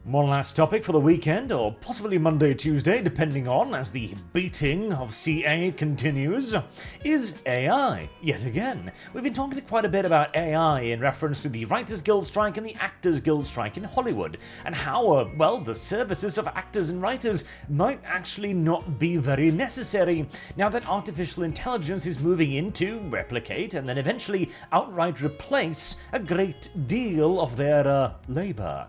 One last topic for the weekend, or possibly Monday, Tuesday, depending on as the beating of CA continues, is AI. Yet again, we've been talking quite a bit about AI in reference to the Writers Guild strike and the Actors Guild strike in Hollywood, and how, the services of actors and writers might actually not be very necessary now that artificial intelligence is moving in to replicate and then eventually outright replace a great deal of their labor.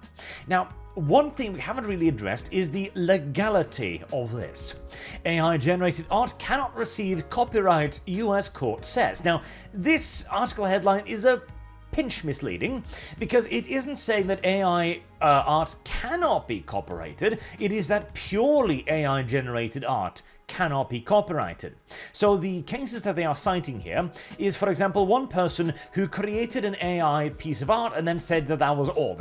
Now, one thing we haven't really addressed is the legality of this. AI-generated art cannot receive copyright, US court says. Now, this article headline is a pinch misleading because it isn't saying that AI art cannot be copyrighted, it is that purely AI-generated art cannot be copyrighted. So the cases that they are citing here is, for example, one person who created an AI piece of art and then said that that was all.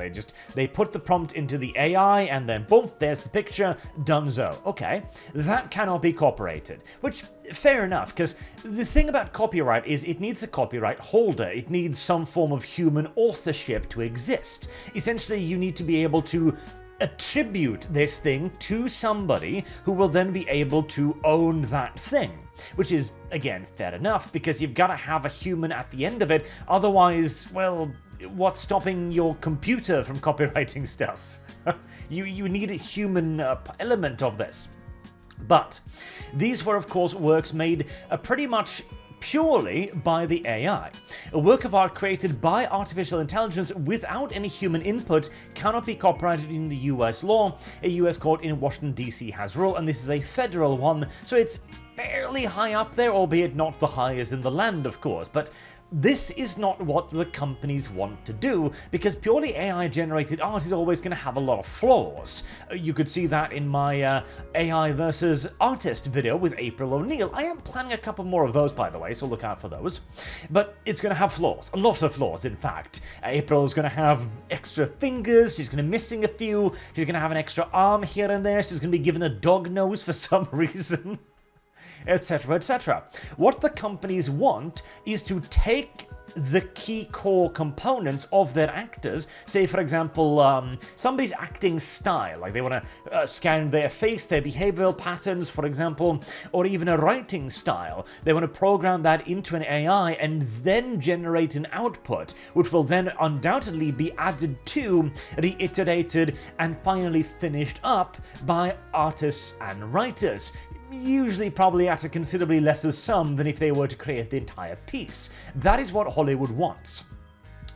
They put the prompt into the AI and then boom, there's the picture, donezo. Okay, that cannot be copyrighted, which fair enough, because the thing about copyright is it needs a copyright holder. It needs some form of human authorship to exist. Essentially, you need to be able to attribute this thing to somebody who will then be able to own that thing, which is, again, fair enough, because you've got to have a human at the end of it, otherwise, what's stopping your computer from copyrighting stuff? You need a human element of this. But these were, of course, works made pretty much purely by the AI. A work of art created by artificial intelligence without any human input cannot be copyrighted in the US law. A US court in Washington, D.C. has ruled, and this is a federal one, so it's fairly high up there, albeit not the highest in the land, of course. But this is not what the companies want to do, because purely AI-generated art is always going to have a lot of flaws. You could see that in my AI versus artist video with April O'Neil. I am planning a couple more of those, by the way, so look out for those. But it's going to have flaws, lots of flaws, in fact. April is going to have extra fingers, she's going to be missing a few, she's going to have an extra arm here and there, she's going to be given a dog nose for some reason, etc., etc. What the companies want is to take the key core components of their actors, say for example somebody's acting style, like they want to scan their face, their behavioral patterns, for example, or even a writing style. They want to program that into an AI and then generate an output, which will then undoubtedly be added to, reiterated, and finally finished up by artists and writers. Usually probably at a considerably lesser sum than if they were to create the entire piece. That is what Hollywood wants.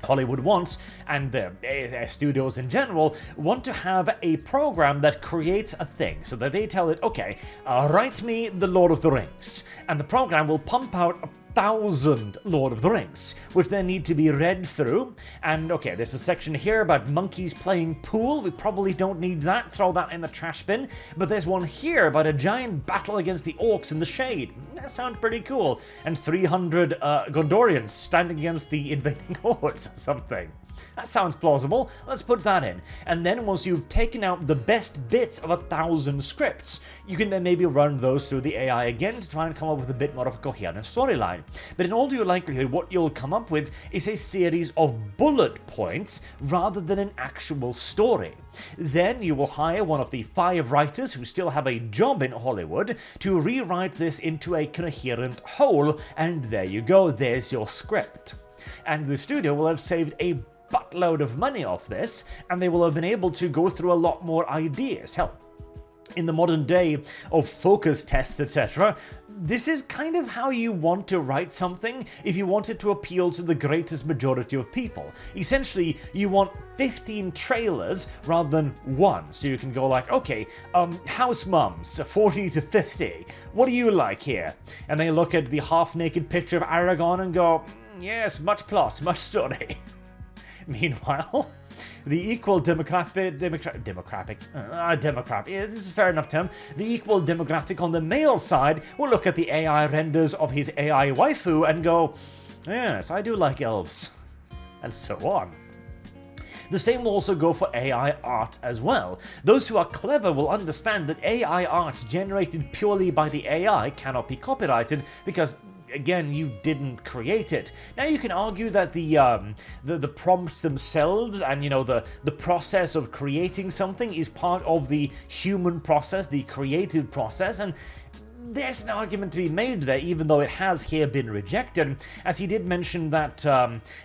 Hollywood wants, and their studios in general, want to have a program that creates a thing, so that they tell it, okay, write me The Lord of the Rings, and the program will pump out 1,000 Lord of the Rings, which then need to be read through, and okay, there's a section here about monkeys playing pool, we probably don't need that, throw that in the trash bin, but there's one here about a giant battle against the orcs in the shade, that sounds pretty cool, and 300 Gondorians standing against the invading hordes or something. That sounds plausible, let's put that in. And then once you've taken out the best bits of 1,000 scripts, you can then maybe run those through the AI again to try and come up with a bit more of a coherent storyline. But in all due likelihood, what you'll come up with is a series of bullet points rather than an actual story. Then you will hire one of the 5 writers who still have a job in Hollywood to rewrite this into a coherent whole, and there you go, there's your script. And the studio will have saved a buttload of money off this, and they will have been able to go through a lot more ideas. Hell, in the modern day of focus tests, etc., this is kind of how you want to write something if you want it to appeal to the greatest majority of people. Essentially, you want 15 trailers rather than one, so you can go like, okay, house mums, 40 to 50, what do you like here? And they look at the half-naked picture of Aragorn and go, yes, much plot, much story. Meanwhile, the equal demographic, yeah, this is a fair enough term, the equal demographic on the male side will look at the AI renders of his AI waifu and go, yes, I do like elves, and so on. The same will also go for AI art as well. Those who are clever will understand that AI art generated purely by the AI cannot be copyrighted because again, you didn't create it. Now you can argue that the prompts themselves and the process of creating something is part of the human process, the creative process, and there's an argument to be made there, even though it has here been rejected, as he did mention that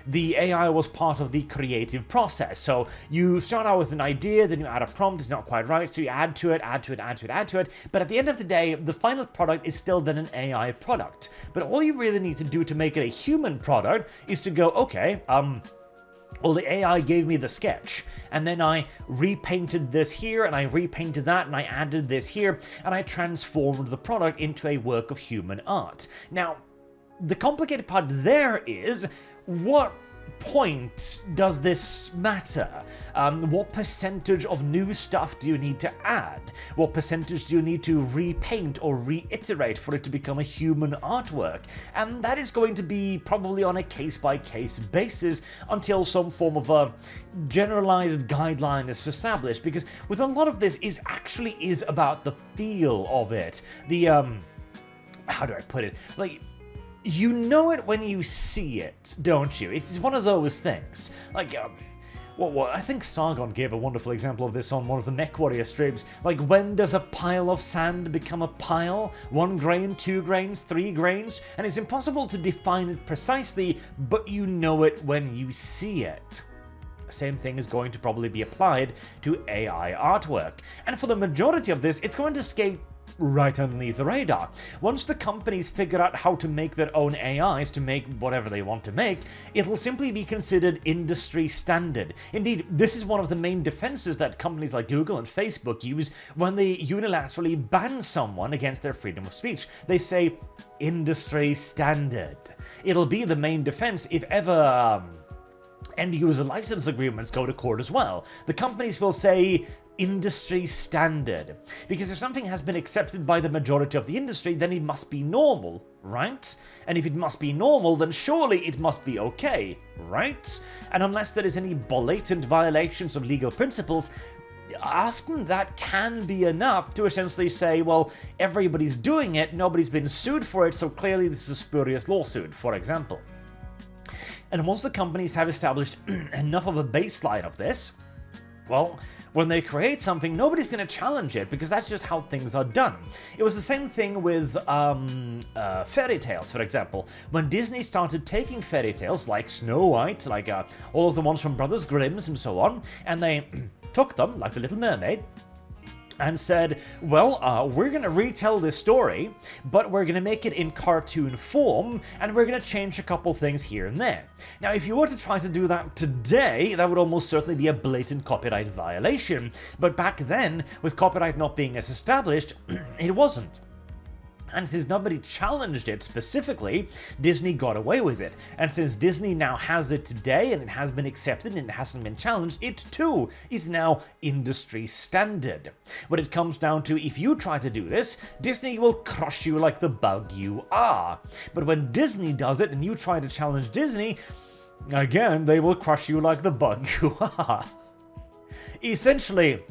the AI was part of the creative process. So you start out with an idea, then you add a prompt, it's not quite right, so you add to it, but at the end of the day, the final product is still then an AI product. But all you really need to do to make it a human product is to go, okay, well, the AI gave me the sketch, and then I repainted this here, and I repainted that, and I added this here, and I transformed the product into a work of human art. Now, the complicated part there is, what point does this matter? What percentage of new stuff do you need to add? What percentage do you need to repaint or reiterate for it to become a human artwork? And that is going to be probably on a case-by-case basis until some form of a generalized guideline is established, because with a lot of this is about the feel of it. The how do I put it? Like, you know it when you see it, don't you? It's one of those things. Like, I think Sargon gave a wonderful example of this on one of the MechWarrior streams. Like, when does a pile of sand become a pile? 1 grain, 2 grains, 3 grains? And it's impossible to define it precisely, but you know it when you see it. Same thing is going to probably be applied to AI artwork. And for the majority of this, it's going to skate right underneath the radar. Once the companies figure out how to make their own AIs to make whatever they want to make, it'll simply be considered industry standard. Indeed, this is one of the main defenses that companies like Google and Facebook use when they unilaterally ban someone against their freedom of speech. They say, industry standard. It'll be the main defense if ever end-user license agreements go to court as well. The companies will say, industry standard. Because if something has been accepted by the majority of the industry, then it must be normal, right? And if it must be normal, then surely it must be okay, right? And unless there is any blatant violations of legal principles, often that can be enough to essentially say, well, everybody's doing it, nobody's been sued for it, so clearly this is a spurious lawsuit, for example. And once the companies have established enough of a baseline of this, well, when they create something, nobody's going to challenge it, because that's just how things are done. It was the same thing with fairy tales, for example. When Disney started taking fairy tales like Snow White, like all of the ones from Brothers Grimm's and so on, and they took them, like The Little Mermaid, and said, well, we're going to retell this story, but we're going to make it in cartoon form, and we're going to change a couple things here and there. Now, if you were to try to do that today, that would almost certainly be a blatant copyright violation, but back then, with copyright not being as established, it wasn't. And since nobody challenged it specifically, Disney got away with it. And since Disney now has it today, and it has been accepted and it hasn't been challenged, it too is now industry standard. When it comes down to, if you try to do this, Disney will crush you like the bug you are. But when Disney does it and you try to challenge Disney, again, they will crush you like the bug you are. Essentially,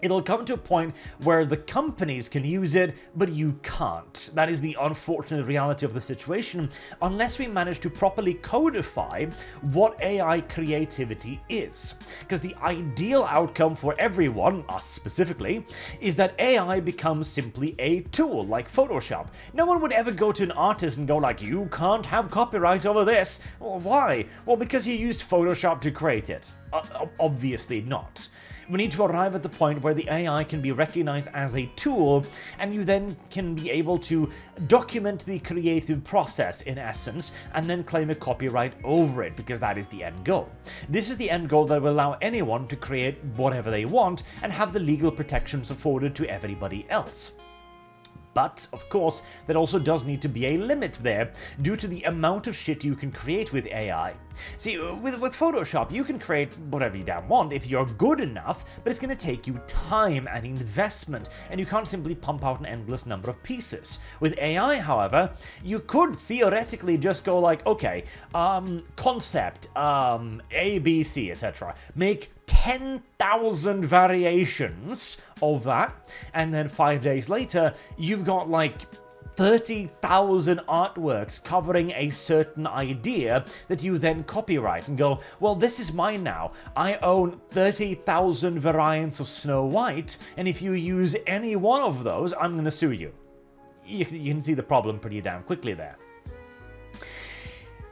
it'll come to a point where the companies can use it, but you can't. That is the unfortunate reality of the situation, unless we manage to properly codify what AI creativity is. Because the ideal outcome for everyone, us specifically, is that AI becomes simply a tool, like Photoshop. No one would ever go to an artist and go like, you can't have copyright over this. Well, why? Well, because you used Photoshop to create it. Obviously not. We need to arrive at the point where the AI can be recognized as a tool, and you then can be able to document the creative process, in essence, and then claim a copyright over it, because that is the end goal. This is the end goal that will allow anyone to create whatever they want and have the legal protections afforded to everybody else. But, of course, there also does need to be a limit there, due to the amount of shit you can create with AI. See, with Photoshop, you can create whatever you damn want if you're good enough, but it's going to take you time and investment, and you can't simply pump out an endless number of pieces. With AI, however, you could theoretically just go like, okay, concept, A, B, C, etc. Make 10,000 variations of that, and then 5 days later, you've got like 30,000 artworks covering a certain idea that you then copyright and go, well, this is mine now. I own 30,000 variants of Snow White, and if you use any one of those, I'm going to sue you. You can see the problem pretty damn quickly there.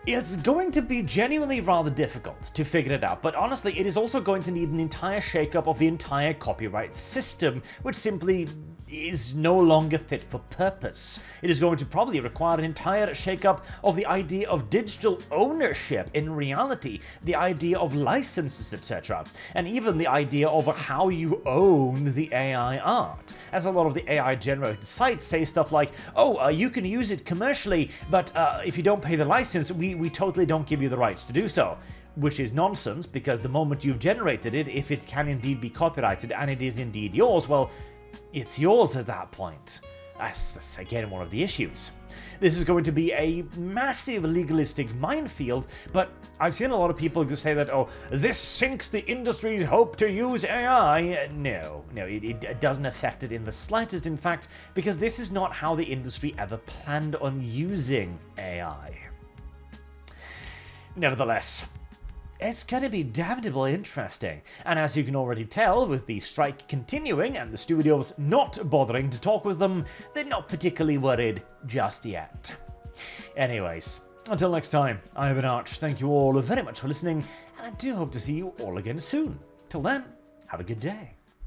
It's going to be genuinely rather difficult to figure it out, but honestly, it is also going to need an entire shakeup of the entire copyright system, which simply is no longer fit for purpose. It is going to probably require an entire shakeup of the idea of digital ownership in reality, the idea of licenses, etc., and even the idea of how you own the AI art. As a lot of the AI-generated sites say stuff like, oh, you can use it commercially, but if you don't pay the license, we totally don't give you the rights to do so. Which is nonsense, because the moment you've generated it, if it can indeed be copyrighted and it is indeed yours, well, it's yours at that point. That's again one of the issues. This is going to be a massive legalistic minefield, but I've seen a lot of people just say that, oh, this sinks the industry's hope to use AI. No, it doesn't affect it in the slightest, in fact, because this is not how the industry ever planned on using AI. Nevertheless, it's going to be damnably interesting, and as you can already tell, with the strike continuing and the studios not bothering to talk with them, they're not particularly worried just yet. Anyways, until next time, I've been Arch, thank you all very much for listening, and I do hope to see you all again soon. Till then, have a good day.